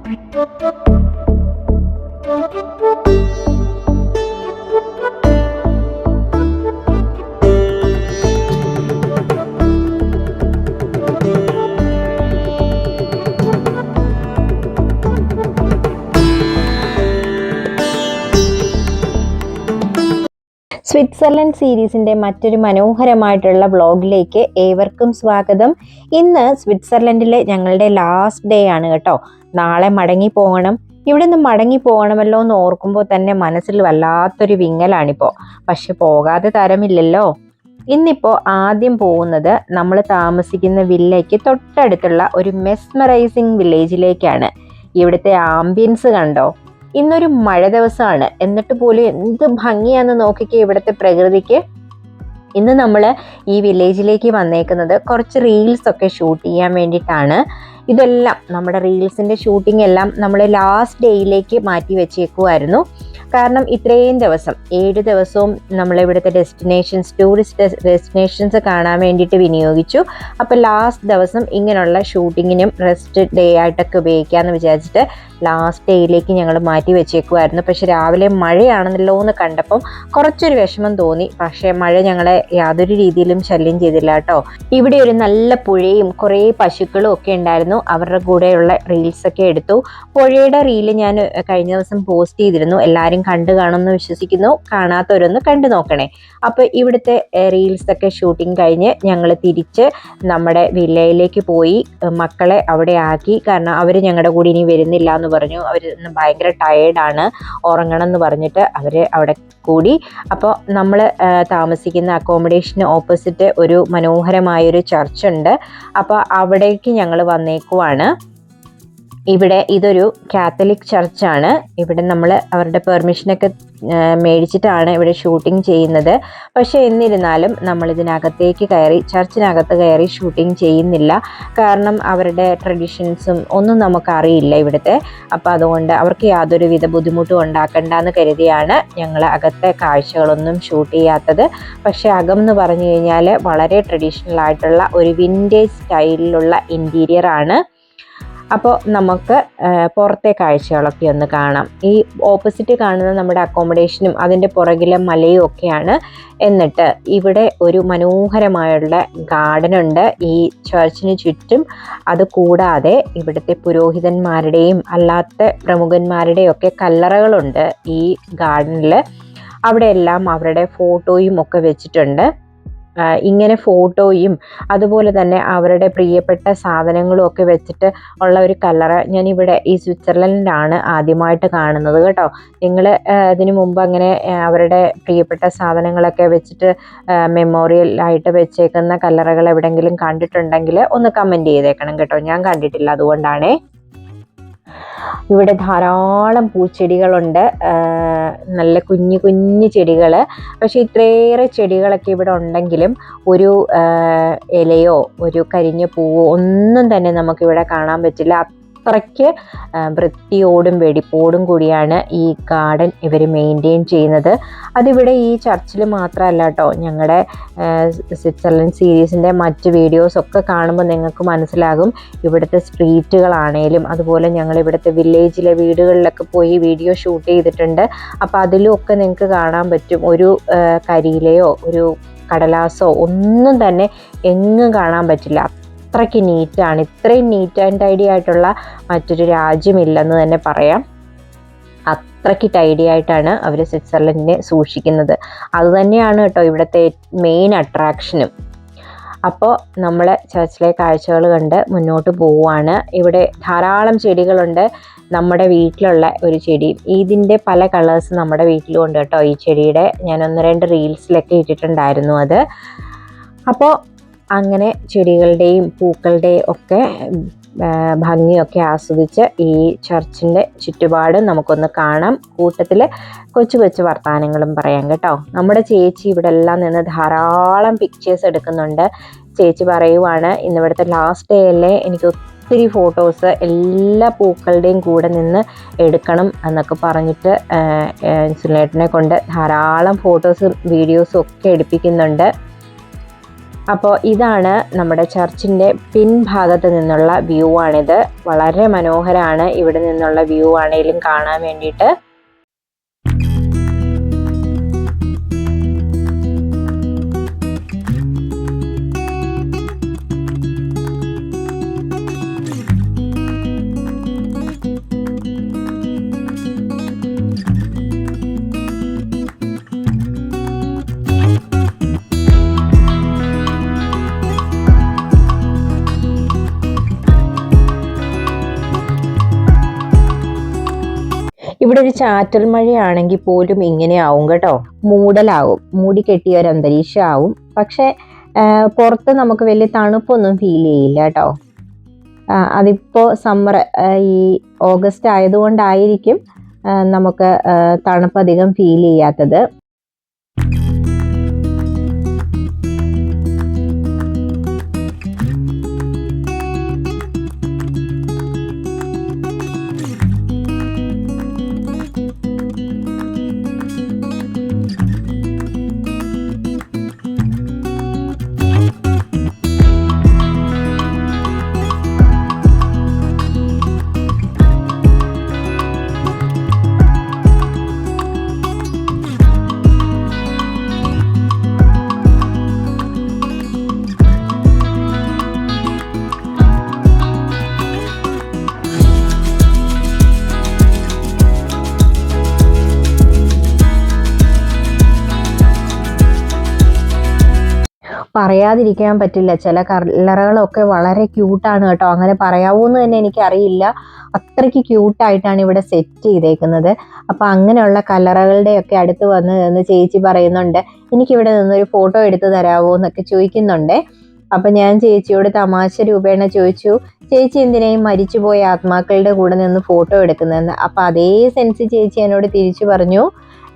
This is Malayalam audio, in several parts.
സ്വിറ്റ്സർലൻഡ് സീരീസിൻ്റെ മറ്റൊരു മനോഹരമായിട്ടുള്ള വ്ളോഗിലേക്ക് ഏവർക്കും സ്വാഗതം. ഇന്ന് സ്വിറ്റ്സർലൻഡിലെ ഞങ്ങളുടെ ലാസ്റ്റ് ഡേ ആണ് കേട്ടോ. നാളെ മടങ്ങി പോകണം. ഇവിടെ നിന്ന് മടങ്ങി പോകണമല്ലോ എന്ന് ഓർക്കുമ്പോൾ തന്നെ മനസ്സിൽ വല്ലാത്തൊരു വിങ്ങലാണിപ്പോൾ. പക്ഷെ പോകാതെ തരമില്ലല്ലോ. ഇന്നിപ്പോൾ ആദ്യം പോകുന്നത് നമ്മൾ താമസിക്കുന്ന വില്ലയ്ക്ക് തൊട്ടടുത്തുള്ള ഒരു മെസ്മറൈസിങ് വില്ലേജിലേക്കാണ്. ഇവിടുത്തെ ആംബിയൻസ് കണ്ടോ? ഇന്നൊരു മഴ ദിവസമാണ്, എന്നിട്ട് പോലും എന്ത് ഭംഗിയാന്ന് നോക്കിക്കേ ഇവിടുത്തെ പ്രകൃതിക്ക്. ഇന്ന് നമ്മൾ ഈ വില്ലേജിലേക്ക് വന്നേക്കുന്നത് കുറച്ച് റീൽസ് ഒക്കെ ഷൂട്ട് ചെയ്യാൻ വേണ്ടിയിട്ടാണ്. ഇതെല്ലാം നമ്മുടെ റീൽസിൻ്റെ ഷൂട്ടിംഗ് എല്ലാം നമ്മൾ ലാസ്റ്റ് ഡേയിലേക്ക് മാറ്റി വെച്ചേക്കുമായിരുന്നു. കാരണം ഇത്രയും ദിവസം 7 ദിവസവും നമ്മളിവിടുത്തെ ടൂറിസ്റ്റ് ഡെസ്റ്റിനേഷൻസ് കാണാൻ വേണ്ടിയിട്ട് വിനിയോഗിച്ചു. അപ്പോൾ ലാസ്റ്റ് ദിവസം ഇങ്ങനെയുള്ള ഷൂട്ടിങ്ങിനും റെസ്റ്റ് ഡേ ആയിട്ടൊക്കെ ഉപയോഗിക്കാമെന്ന് വിചാരിച്ചിട്ട് ലാസ്റ്റ് ഡേയിലേക്ക് ഞങ്ങൾ മാറ്റി വെച്ചേക്കുമായിരുന്നു. പക്ഷെ രാവിലെ മഴയാണെന്നല്ലോ എന്ന് കണ്ടപ്പം കുറച്ചൊരു വിഷമം തോന്നി. പക്ഷേ മഴ ഞങ്ങളെ യാതൊരു രീതിയിലും ശല്യം ചെയ്തില്ല കേട്ടോ. ഇവിടെ ഒരു നല്ല പുഴയും കുറേ പശുക്കളും ഒക്കെ ഉണ്ടായിരുന്നു. അവരുടെ കൂടെയുള്ള റീൽസൊക്കെ എടുത്തു. പുഴയുടെ റീല് ഞാൻ കഴിഞ്ഞ ദിവസം പോസ്റ്റ് ചെയ്തിരുന്നു. എല്ലാവരും കണ്ടു കാണുമെന്ന് വിശ്വസിക്കുന്നു. കാണാത്തവരൊന്ന് കണ്ടു നോക്കണേ. അപ്പോൾ ഇവിടുത്തെ റീൽസൊക്കെ ഷൂട്ടിങ് കഴിഞ്ഞ് ഞങ്ങൾ തിരിച്ച് നമ്മുടെ വില്ലയിലേക്ക് പോയി മക്കളെ അവിടെ ആക്കി. കാരണം അവർ ഞങ്ങളുടെ കൂടെ ഇനി വരുന്നില്ല എന്ന് പറഞ്ഞു. അവർ ഭയങ്കര ടയേർഡാണ്, ഉറങ്ങണം എന്ന് പറഞ്ഞിട്ട് അവർ അവിടെ കൂടി. അപ്പോൾ നമ്മൾ താമസിക്കുന്ന അക്കോമഡേഷന് ഓപ്പോസിറ്റ് ഒരു മനോഹരമായൊരു ചർച്ച് ഉണ്ട്. അപ്പോൾ അവിടേക്ക് ഞങ്ങൾ വന്നേക്കുവാണ്. ഇവിടെ ഇതൊരു കാത്തലിക് ചർച്ചാണ്. ഇവിടെ നമ്മൾ അവരുടെ പെർമിഷനൊക്കെ മേടിച്ചിട്ടാണ് ഇവിടെ ഷൂട്ടിംഗ് ചെയ്യുന്നത്. പക്ഷേ എന്നിരുന്നാലും നമ്മളിതിനകത്തേക്ക് ചർച്ചിനകത്ത് കയറി ഷൂട്ടിംഗ് ചെയ്യുന്നില്ല. കാരണം അവരുടെ ട്രഡീഷൻസും ഒന്നും നമുക്കറിയില്ല ഇവിടുത്തെ. അപ്പോൾ അതുകൊണ്ട് അവർക്ക് യാതൊരുവിധ ബുദ്ധിമുട്ടും ഉണ്ടാക്കണ്ടെന്ന് കരുതിയാണ് ഞങ്ങൾ അകത്തെ കാഴ്ചകളൊന്നും ഷൂട്ട് ചെയ്യാത്തത്. പക്ഷേ അകം എന്ന് പറഞ്ഞു കഴിഞ്ഞാൽ വളരെ ട്രഡീഷണൽ ആയിട്ടുള്ള ഒരു വിൻറ്റേജ് സ്റ്റൈലിലുള്ള ഇൻറ്റീരിയർ ആണ്. അപ്പോൾ നമുക്ക് പുറത്തെ കാഴ്ചകളൊക്കെ ഒന്ന് കാണാം. ഈ ഓപ്പോസിറ്റ് കാണുന്ന നമ്മുടെ അക്കോമഡേഷനും അതിൻ്റെ പുറകിലെ മലയും ഒക്കെയാണ്. എന്നിട്ട് ഇവിടെ ഒരു മനോഹരമായുള്ള ഗാർഡൻ ഉണ്ട് ഈ ചർച്ചിന് ചുറ്റും. അതുകൂടാതെ ഇവിടുത്തെ പുരോഹിതന്മാരുടെയും അല്ലാത്ത പ്രമുഖന്മാരുടെയും ഒക്കെ കല്ലറകളുണ്ട് ഈ ഗാർഡനിൽ. അവിടെയെല്ലാം അവരുടെ ഫോട്ടോയും ഒക്കെ വെച്ചിട്ടുണ്ട്. ഇങ്ങനെ ഫോട്ടോയും അതുപോലെ തന്നെ അവരുടെ പ്രിയപ്പെട്ട സാധനങ്ങളും ഒക്കെ വെച്ചിട്ട് ഉള്ള ഒരു കല്ലറ ഞാനിവിടെ ഈ സ്വിറ്റ്സർലൻഡിലാണ് ആദ്യമായിട്ട് കാണുന്നത് കേട്ടോ. നിങ്ങൾ ഇതിനു മുമ്പ് അങ്ങനെ അവരുടെ പ്രിയപ്പെട്ട സാധനങ്ങളൊക്കെ വെച്ചിട്ട് മെമ്മോറിയൽ ആയിട്ട് വെച്ചേക്കുന്ന കല്ലറകൾ എവിടെയെങ്കിലും കണ്ടിട്ടുണ്ടെങ്കിൽ ഒന്ന് കമൻറ്റ് ചെയ്തേക്കണം കേട്ടോ. ഞാൻ കണ്ടിട്ടില്ല, അതുകൊണ്ടാണേ. ഇവിടെ ധാരാളം പൂച്ചെടികളുണ്ട്, നല്ല കുഞ്ഞു കുഞ്ഞു ചെടികൾ. പക്ഷേ ഇത്രയേറെ ചെടികളൊക്കെ ഇവിടെ ഉണ്ടെങ്കിലും ഒരു ഇലയോ ഒരു കരിഞ്ഞ പൂവോ ഒന്നും തന്നെ നമുക്കിവിടെ കാണാൻ പറ്റില്ല. അത്രയ്ക്ക് വൃത്തിയോടും വെടിപ്പോടും കൂടിയാണ് ഈ ഗാർഡൻ ഇവർ മെയിൻറ്റെയിൻ ചെയ്യുന്നത്. അതിവിടെ ഈ ചർച്ചിൽ മാത്രമല്ല കേട്ടോ. ഞങ്ങളുടെ സ്വിറ്റ്സർലൻഡ് സീരീസിൻ്റെ മറ്റ് വീഡിയോസൊക്കെ കാണുമ്പോൾ നിങ്ങൾക്ക് മനസ്സിലാകും. ഇവിടുത്തെ സ്ട്രീറ്റുകളാണേലും അതുപോലെ ഞങ്ങൾ ഇവിടുത്തെ വില്ലേജിലെ വീടുകളിലൊക്കെ പോയി വീഡിയോ ഷൂട്ട് ചെയ്തിട്ടുണ്ട്. അപ്പോൾ അതിലും ഒക്കെ നിങ്ങൾക്ക് കാണാൻ പറ്റും. ഒരു കരിയിലയോ ഒരു കടലാസോ ഒന്നും തന്നെ എങ്ങും കാണാൻ പറ്റില്ല. അത്രയ്ക്ക് നീറ്റാണ്. ഇത്രയും നീറ്റ് ആൻഡ് ടൈഡി ആയിട്ടുള്ള മറ്റൊരു രാജ്യമില്ലെന്ന് തന്നെ പറയാം. അത്രയ്ക്ക് ടൈഡി ആയിട്ടാണ് അവർ സ്വിറ്റ്സർലൻഡിനെ സൂക്ഷിക്കുന്നത്. അതുതന്നെയാണ് കേട്ടോ ഇവിടുത്തെ മെയിൻ അട്രാക്ഷനും. അപ്പോൾ നമ്മൾ ചർച്ചിലെ കാഴ്ചകൾ കണ്ട് മുന്നോട്ട് പോവുകയാണ്. ഇവിടെ ധാരാളം ചെടികളുണ്ട്. നമ്മുടെ വീട്ടിലുള്ള ഒരു ചെടി, ഇതിൻ്റെ പല കളേഴ്സ് നമ്മുടെ വീട്ടിലും ഉണ്ട് കേട്ടോ. ഈ ചെടിയുടെ ഞാൻ 1-2 റീൽസിലൊക്കെ ഇട്ടിട്ടുണ്ടായിരുന്നു അത്. അപ്പോൾ അങ്ങനെ ചെടികളുടെയും പൂക്കളുടെയും ഒക്കെ ഭംഗിയൊക്കെ ആസ്വദിച്ച് ഈ ചർച്ചിൻ്റെ ചുറ്റുപാടും നമുക്കൊന്ന് കാണാം. കൂട്ടത്തിൽ കൊച്ചു കൊച്ചു വർത്തമാനങ്ങളും പറയാം കേട്ടോ. നമ്മുടെ ചേച്ചി ഇവിടെ എല്ലാം നിന്ന് ധാരാളം പിക്ചേഴ്സ് എടുക്കുന്നുണ്ട്. ചേച്ചി പറയുവാണ് ഇന്നിവിടുത്തെ ലാസ്റ്റ് ഡേ അല്ലേ, എനിക്ക് ഒത്തിരി ഫോട്ടോസ് എല്ലാ പൂക്കളുടെയും കൂടെ നിന്ന് എടുക്കണം എന്നൊക്കെ പറഞ്ഞിട്ട് സുനിലേട്ടനെ കൊണ്ട് ധാരാളം ഫോട്ടോസും വീഡിയോസും ഒക്കെ എടുപ്പിക്കുന്നുണ്ട്. അപ്പോൾ ഇതാണ് നമ്മുടെ ചർച്ചിൻ്റെ പിൻഭാഗത്ത് നിന്നുള്ള വ്യൂ ആണിത്. വളരെ മനോഹരമാണ് ഇവിടെ നിന്നുള്ള വ്യൂ ആണെങ്കിലും കാണാൻ വേണ്ടിയിട്ട്. ഇവിടെ ഒരു ചാറ്റൽ മഴയാണെങ്കിൽ പോലും ഇങ്ങനെ ആവും കേട്ടോ, മൂടലാവും, മൂടി കെട്ടിയ ഒരു അന്തരീക്ഷം ആവും. പക്ഷെ പുറത്ത് നമുക്ക് വലിയ തണുപ്പൊന്നും ഫീൽ ചെയ്യില്ല കേട്ടോ. അതിപ്പോൾ സമ്മർ ഈ ഓഗസ്റ്റ് ആയതുകൊണ്ടായിരിക്കും നമുക്ക് തണുപ്പ് അധികം ഫീൽ ചെയ്യാത്തത്. പറയാതിരിക്കാൻ പറ്റില്ല, ചില കല്ലറകളൊക്കെ വളരെ ക്യൂട്ടാണ് കേട്ടോ. അങ്ങനെ പറയാവൂന്ന് തന്നെ എനിക്കറിയില്ല, അത്രയ്ക്ക് ക്യൂട്ടായിട്ടാണ് ഇവിടെ സെറ്റ് ചെയ്തേക്കുന്നത്. അപ്പം അങ്ങനെയുള്ള കല്ലറകളുടെയൊക്കെ അടുത്ത് വന്ന് ചേച്ചി പറയുന്നുണ്ട്, എനിക്കിവിടെ നിന്നൊരു ഫോട്ടോ എടുത്ത് തരാമോ എന്നൊക്കെ ചോദിക്കുന്നുണ്ട്. അപ്പം ഞാൻ ചേച്ചിയോട് തമാശ രൂപേണ ചോദിച്ചു, ചേച്ചി എന്തിനേയും മരിച്ചുപോയ ആത്മാക്കളുടെ കൂടെ നിന്ന് ഫോട്ടോ എടുക്കുന്നതെന്ന്. അപ്പം അതേ സെൻസ് ചേച്ചി എന്നോട് തിരിച്ചു പറഞ്ഞു,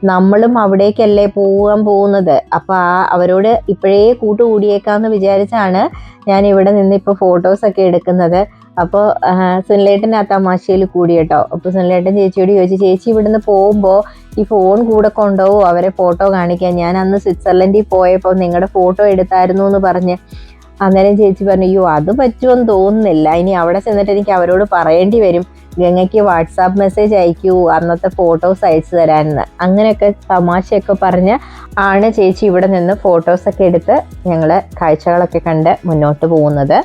നമ്മളും അവിടേക്കല്ലേ പോകാൻ പോകുന്നത്, അപ്പോൾ അവരോട് ഇപ്പോഴേ കൂട്ടുകൂടിയേക്കാന്ന് വിചാരിച്ചാണ് ഞാൻ ഇവിടെ നിന്ന് ഇപ്പോൾ ഫോട്ടോസൊക്കെ എടുക്കുന്നത്. അപ്പോൾ സുനിലേട്ടൻ ആ തമാശയിൽ കൂടി കേട്ടോ. അപ്പോൾ സുനിലേട്ടൻ ചേച്ചിയോട് ചോദിച്ചു, ചേച്ചി ഇവിടുന്ന് പോകുമ്പോൾ ഈ ഫോൺ കൂടെ കൊണ്ടുപോകും അവരെ ഫോട്ടോ കാണിക്കാൻ, ഞാൻ അന്ന് സ്വിറ്റ്സർലൻഡിൽ പോയപ്പോൾ നിങ്ങളുടെ ഫോട്ടോ എടുത്തായിരുന്നു എന്ന് പറഞ്ഞ്. അന്നേരം ചേച്ചി പറഞ്ഞു, അയ്യോ അത് പറ്റുമെന്ന് തോന്നുന്നില്ല, ഇനി അവിടെ ചെന്നിട്ട് എനിക്ക് അവരോട് പറയേണ്ടി വരും, ഗംഗയ്ക്ക് വാട്സാപ്പ് മെസ്സേജ് അയക്കൂ അന്നത്തെ ഫോട്ടോസ് അയച്ചു തരാമെന്ന്. അങ്ങനെയൊക്കെ തമാശയൊക്കെ പറഞ്ഞ് ആണ് ചേച്ചി ഇവിടെ നിന്ന് ഫോട്ടോസൊക്കെ എടുത്ത് ഞങ്ങൾ കാഴ്ചകളൊക്കെ കണ്ട് മുന്നോട്ട് പോകുന്നത്.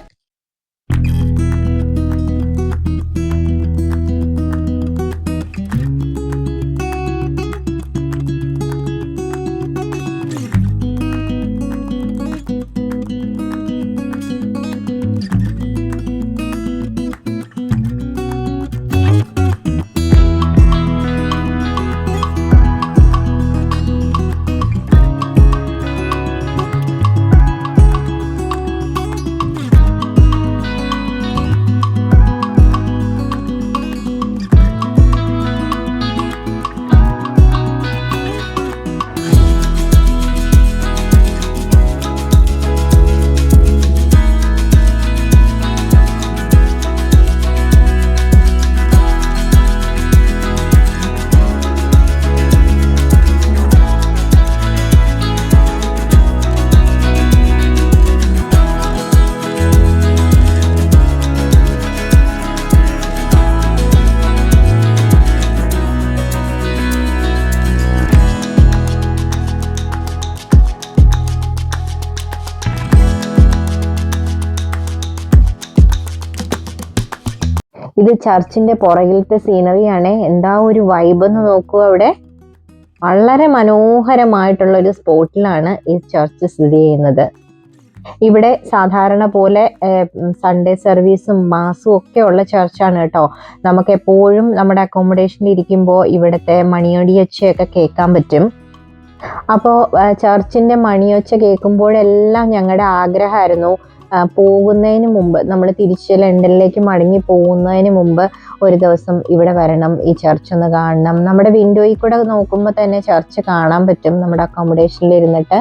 ഇത് ചർച്ചിന്റെ പുറകിലത്തെ സീനറിയാണ്. എന്താ ഒരു വൈബ് എന്ന് നോക്കൂ. അവിടെ വളരെ മനോഹരമായിട്ടുള്ള ഒരു സ്പോട്ടിലാണ് ഈ ചർച്ച് സ്ഥിതി ചെയ്യുന്നത്. ഇവിടെ സാധാരണ പോലെ സൺഡേ സർവീസും മാസും ഒക്കെ ഉള്ള ചർച്ചാണ് കേട്ടോ. നമുക്ക് എപ്പോഴും നമ്മുടെ അക്കോമഡേഷനിൽ ഇരിക്കുമ്പോൾ ഇവിടുത്തെ മണിയടിയൊച്ചയൊക്കെ കേൾക്കാൻ പറ്റും. അപ്പോൾ ചർച്ചിൻ്റെ മണിയൊച്ച കേൾക്കുമ്പോഴെല്ലാം ഞങ്ങളുടെ ആഗ്രഹമായിരുന്നു പോകുന്നതിന് മുമ്പ്, നമ്മൾ തിരിച്ച് ലണ്ടനിലേക്ക് മടങ്ങി പോകുന്നതിന് മുമ്പ് ഒരു ദിവസം ഇവിടെ വരണം, ഈ ചർച്ച് ഒന്ന് കാണണം. നമ്മുടെ വിൻഡോയിൽ കൂടെ നോക്കുമ്പോൾ തന്നെ ചർച്ച് കാണാൻ പറ്റും നമ്മുടെ അക്കോമഡേഷനിൽ ഇരുന്നിട്ട്.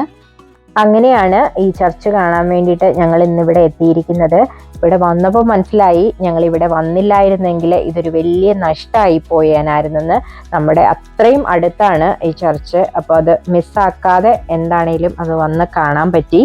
അങ്ങനെയാണ് ഈ ചർച്ച് കാണാൻ വേണ്ടിയിട്ട് ഞങ്ങൾ ഇന്നിവിടെ എത്തിയിരിക്കുന്നത്. ഇവിടെ വന്നപ്പോൾ മനസ്സിലായി ഞങ്ങൾ ഇവിടെ വന്നില്ലായിരുന്നെങ്കിൽ ഇതൊരു വലിയ നഷ്ടമായി പോയേനായിരുന്നെന്ന്. നമ്മുടെ അത്രയും അടുത്താണ് ഈ ചർച്ച്. അപ്പോൾ അത് മിസ്സാക്കാതെ എന്താണേലും അത് വന്ന് കാണാൻ പറ്റി.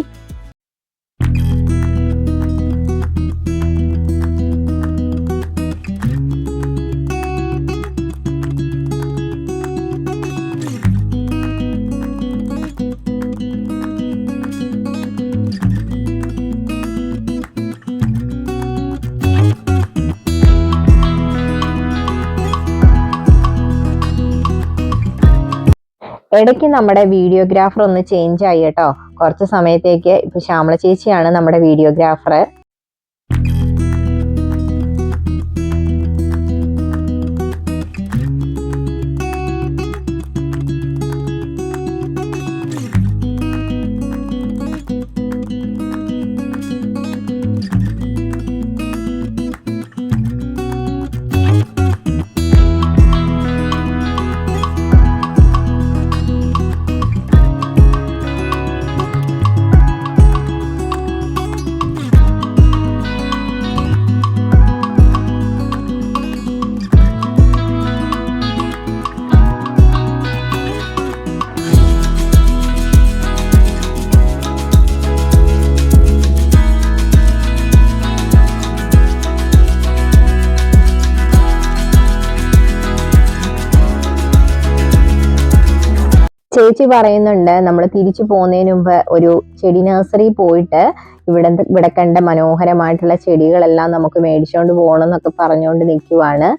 ഇടയ്ക്ക് നമ്മുടെ വീഡിയോഗ്രാഫർ ഒന്ന് ചേഞ്ച് ആയി കേട്ടോ. കുറച്ച് സമയത്തേക്ക് ഇപ്പൊ ശ്യാമള ചേച്ചിയാണ് നമ്മുടെ വീഡിയോഗ്രാഫർ. ചേച്ചി പറയുന്നുണ്ട് നമ്മൾ തിരിച്ചു പോകുന്നതിന് മുമ്പ് ഒരു ചെടി നഴ്സറി പോയിട്ട് ഇവിടെ കണ്ട മനോഹരമായിട്ടുള്ള ചെടികളെല്ലാം നമുക്ക് മേടിച്ചുകൊണ്ട് പോകണം എന്നൊക്കെ പറഞ്ഞുകൊണ്ട് നിൽക്കുവാണ്.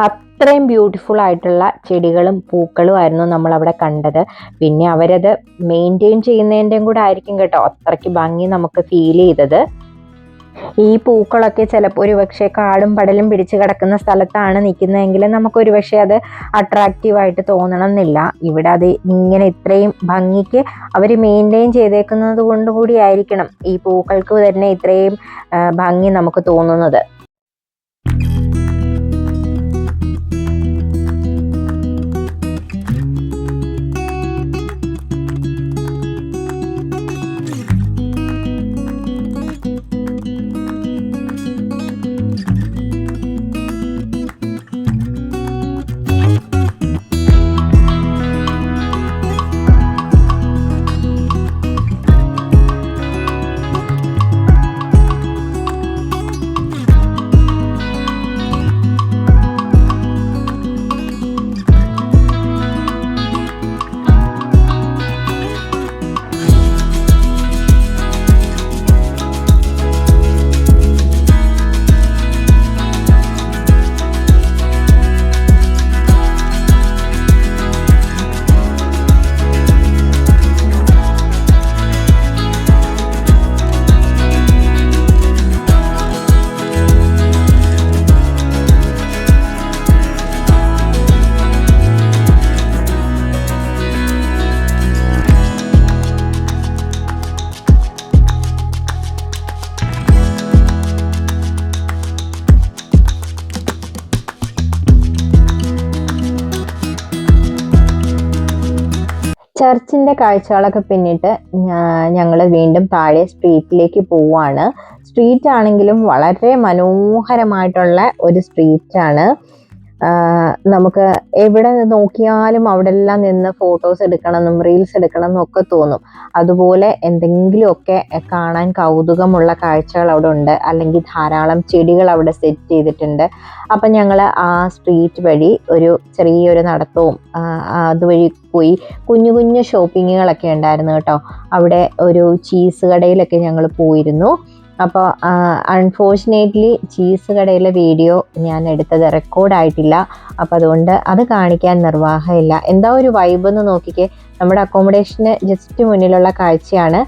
അത്രയും ബ്യൂട്ടിഫുൾ ആയിട്ടുള്ള ചെടികളും പൂക്കളും ആയിരുന്നു നമ്മൾ അവിടെ കണ്ടത്. പിന്നെ അവരത് മെയിൻറ്റെയിൻ ചെയ്യുന്നതിൻ്റെയും കൂടെ ആയിരിക്കും കേട്ടോ അത്രയ്ക്ക് ഭംഗി നമുക്ക് ഫീൽ ചെയ്തത്. ഈ പൂക്കളൊക്കെ ചിലപ്പോൾ ഒരുപക്ഷെ കാടും പടലും പിടിച്ചു കിടക്കുന്ന സ്ഥലത്താണ് നിൽക്കുന്നതെങ്കിൽ നമുക്ക് ഒരുപക്ഷെ അത് അട്രാക്റ്റീവായിട്ട് തോന്നണം എന്നില്ല. ഇവിടെ അത് ഇങ്ങനെ ഇത്രയും ഭംഗിക്ക് അവർ മെയിൻറ്റെയിൻ ചെയ്തേക്കുന്നത് കൊണ്ട് കൂടി ആയിരിക്കണം ഈ പൂക്കൾക്ക് തന്നെ ഇത്രയും ഭംഗി നമുക്ക് തോന്നുന്നത്. ചർച്ചിന്റെ കാഴ്ചകളൊക്കെ പിന്നിട്ട് ഞങ്ങൾ വീണ്ടും താഴെ സ്ട്രീറ്റിലേക്ക് പോവാണ്. സ്ട്രീറ്റ് ആണെങ്കിലും വളരെ മനോഹരമായിട്ടുള്ള ഒരു സ്ട്രീറ്റാണ്. നമുക്ക് എവിടെ നോക്കിയാലും അവിടെ എല്ലാം നിന്ന് ഫോട്ടോസ് എടുക്കണമെന്നും റീൽസ് എടുക്കണമെന്നും ഒക്കെ തോന്നും. അതുപോലെ എന്തെങ്കിലുമൊക്കെ കാണാൻ കൗതുകമുള്ള കാഴ്ചകൾ അവിടെ ഉണ്ട്. അല്ലെങ്കിൽ ധാരാളം ചെടികൾ അവിടെ സെറ്റ് ചെയ്തിട്ടുണ്ട്. അപ്പം ഞങ്ങൾ ആ സ്ട്രീറ്റ് വഴി ഒരു ചെറിയൊരു നടത്തവും അതുവഴി പോയി കുഞ്ഞു കുഞ്ഞു ഷോപ്പിങ്ങുകളൊക്കെ ഉണ്ടായിരുന്നു കേട്ടോ. അവിടെ ഒരു ചീസ് കടയിലൊക്കെ ഞങ്ങൾ പോയിരുന്നു. അപ്പോൾ അൺഫോർച്ചുനേറ്റ്ലി ചീസ് കടയിലെ വീഡിയോ ഞാൻ എടുത്തത് റെക്കോർഡായിട്ടില്ല. അപ്പോൾ അതുകൊണ്ട് അത് കാണിക്കാൻ നിർവാഹമില്ല. എന്താ ഒരു വൈബ് എന്ന് നോക്കിക്കേ. നമ്മുടെ അക്കോമഡേഷന് ജസ്റ്റ് മുന്നിലുള്ള കാഴ്ചയാണ്.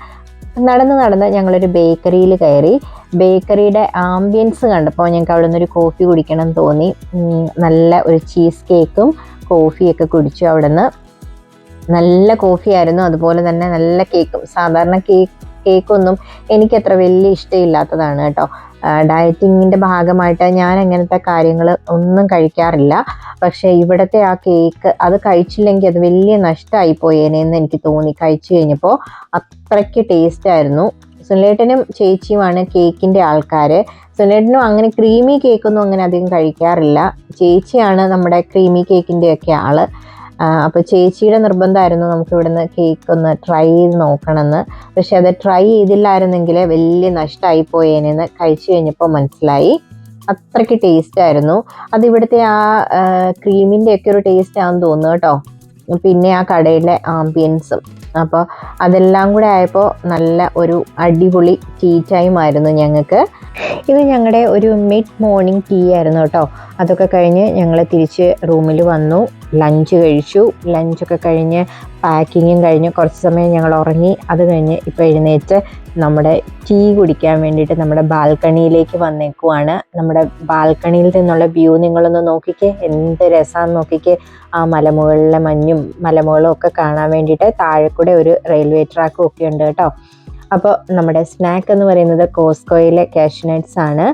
നടന്ന് ഞങ്ങളൊരു ബേക്കറിയിൽ കയറി. ബേക്കറിയുടെ ആംബിയൻസ് കണ്ടപ്പോൾ ഞങ്ങൾക്ക് അവിടെ നിന്നൊരു കോഫി കുടിക്കണം തോന്നി. നല്ല ഒരു ചീസ് കേക്കും കോഫിയൊക്കെ കുടിച്ചു. അവിടെ നിന്ന് നല്ല കോഫി ആയിരുന്നു, അതുപോലെ തന്നെ നല്ല കേക്കും. സാധാരണ കേക്കൊന്നും എനിക്കത്ര വലിയ ഇഷ്ടമില്ലാത്തതാണ് കേട്ടോ. ഡയറ്റിങ്ങിൻ്റെ ഭാഗമായിട്ട് ഞാൻ അങ്ങനത്തെ കാര്യങ്ങൾ ഒന്നും കഴിക്കാറില്ല. പക്ഷേ ഇവിടുത്തെ ആ കേക്ക് അത് കഴിച്ചില്ലെങ്കിൽ അത് വലിയ നഷ്ടമായി പോയേനെന്ന് എനിക്ക് തോന്നി. കഴിച്ചു കഴിഞ്ഞപ്പോൾ അത്രയ്ക്ക് ടേസ്റ്റായിരുന്നു. സുനിലേട്ടനും ചേച്ചിയുമാണ് കേക്കിൻ്റെ ആൾക്കാർ. സുനിലേട്ടനും അങ്ങനെ ക്രീമി കേക്കൊന്നും അങ്ങനെ അധികം കഴിക്കാറില്ല. ചേച്ചിയാണ് നമ്മുടെ ക്രീമി കേക്കിൻ്റെയൊക്കെ ആൾ. അപ്പോൾ ചേച്ചിയുടെ നിർബന്ധമായിരുന്നു നമുക്ക് ഇവിടുന്ന് കേക്ക് ഒന്ന് ട്രൈ ചെയ്ത് നോക്കണമെന്ന്. പക്ഷെ അത് ട്രൈ ചെയ്തില്ലായിരുന്നെങ്കിൽ വലിയ നഷ്ടമായി പോയേനെന്ന് കഴിച്ചു കഴിഞ്ഞപ്പോൾ മനസ്സിലായി. അത്രയ്ക്ക് ടേസ്റ്റായിരുന്നു. അത് ഇവിടുത്തെ ആ ക്രീമിൻ്റെ ഒക്കെ ഒരു ടേസ്റ്റ് ആണെന്ന് തോന്നുന്നു കേട്ടോ. പിന്നെ ആ കടയിലെ ആംബിയൻസും അപ്പോൾ അതെല്ലാം കൂടെ ആയപ്പോൾ നല്ല ഒരു അടിപൊളി ടീ ടൈം ആയിരുന്നു ഞങ്ങൾക്ക്. ഇത് ഞങ്ങളുടെ ഒരു മിഡ് മോർണിംഗ് ടീ ആയിരുന്നു കേട്ടോ. അതൊക്കെ കഴിഞ്ഞ് ഞങ്ങൾ തിരിച്ച് റൂമിൽ വന്നു, ലഞ്ച് കഴിച്ചു. ലഞ്ചൊക്കെ കഴിഞ്ഞ് പാക്കിങ്ങും കഴിഞ്ഞ് കുറച്ച് സമയം ഞങ്ങൾ ഉറങ്ങി. അത് കഴിഞ്ഞ് ഇപ്പോൾ എഴുന്നേറ്റ് നമ്മുടെ ടീ കുടിക്കാൻ വേണ്ടിയിട്ട് നമ്മുടെ ബാൽക്കണിയിലേക്ക് വന്നേക്കുവാണ്. നമ്മുടെ ബാൽക്കണിയിൽ നിന്നുള്ള വ്യൂ നിങ്ങളൊന്ന് നോക്കിക്കേ, എന്ത് രസമാണെന്ന് നോക്കിക്കേ. ആ മലമുകളിലെ മഞ്ഞും മലമുകളും ഒക്കെ കാണാൻ വേണ്ടിയിട്ട് താഴെ കൂടെ ഒരു റെയിൽവേ ട്രാക്കും ഒക്കെ ഉണ്ട് കേട്ടോ. അപ്പോൾ നമ്മുടെ സ്നാക്ക് എന്ന് പറയുന്നത് കോസ്കോയിലെ കാഷ്നട്ട്സ് ആണ്.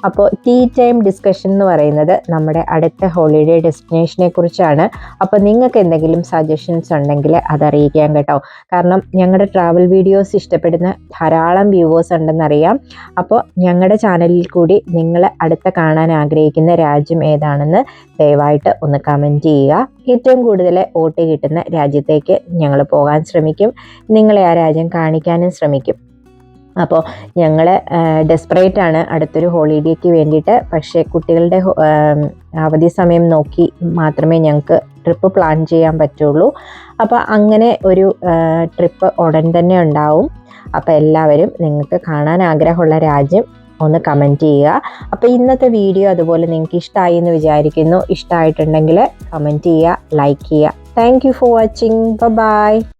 അപ്പോൾ ടീ ടൈം ഡിസ്കഷൻ എന്ന് പറയുന്നത് നമ്മുടെ അടുത്ത ഹോളിഡേ ഡെസ്റ്റിനേഷനെ കുറിച്ചാണ്. അപ്പോൾ നിങ്ങൾക്ക് എന്തെങ്കിലും സജഷൻസ് ഉണ്ടെങ്കിൽ അതറിയിക്കാം കേട്ടോ. കാരണം ഞങ്ങളുടെ ട്രാവൽ വീഡിയോസ് ഇഷ്ടപ്പെടുന്ന ധാരാളം വ്യൂവേഴ്സ് ഉണ്ടെന്നറിയാം. അപ്പോൾ ഞങ്ങളുടെ ചാനലിൽ കൂടി നിങ്ങൾ അടുത്ത കാണാൻ ആഗ്രഹിക്കുന്ന രാജ്യം ഏതാണെന്ന് ദയവായിട്ട് ഒന്ന് കമൻറ്റ് ചെയ്യുക. ഏറ്റവും കൂടുതൽ വോട്ട് കിട്ടുന്ന രാജ്യത്തേക്ക് ഞങ്ങൾ പോകാൻ ശ്രമിക്കും. നിങ്ങളെ ആ രാജ്യം കാണിക്കാനും ശ്രമിക്കും. അപ്പോൾ ഞങ്ങൾ ഡെസ്പറേറ്റ് ആണ് അടുത്തൊരു ഹോളിഡേക്ക് വേണ്ടിയിട്ട്. പക്ഷേ കുട്ടികളുടെ അവധി സമയം നോക്കി മാത്രമേ ഞങ്ങൾക്ക് ട്രിപ്പ് പ്ലാൻ ചെയ്യാൻ പറ്റുള്ളൂ. അപ്പോൾ അങ്ങനെ ഒരു ട്രിപ്പ് ഉടൻ തന്നെ ഉണ്ടാവും. അപ്പോൾ എല്ലാവരും നിങ്ങൾക്ക് കാണാൻ ആഗ്രഹമുള്ള രാജ്യം ഒന്ന് കമൻറ്റ് ചെയ്യുക. അപ്പോൾ ഇന്നത്തെ വീഡിയോ അതുപോലെ നിങ്ങൾക്ക് ഇഷ്ടമായി എന്ന് വിചാരിക്കുന്നു. ഇഷ്ടമായിട്ടുണ്ടെങ്കിൽ കമൻറ്റ് ചെയ്യുക, ലൈക്ക് ചെയ്യുക. Thank you for watching. By.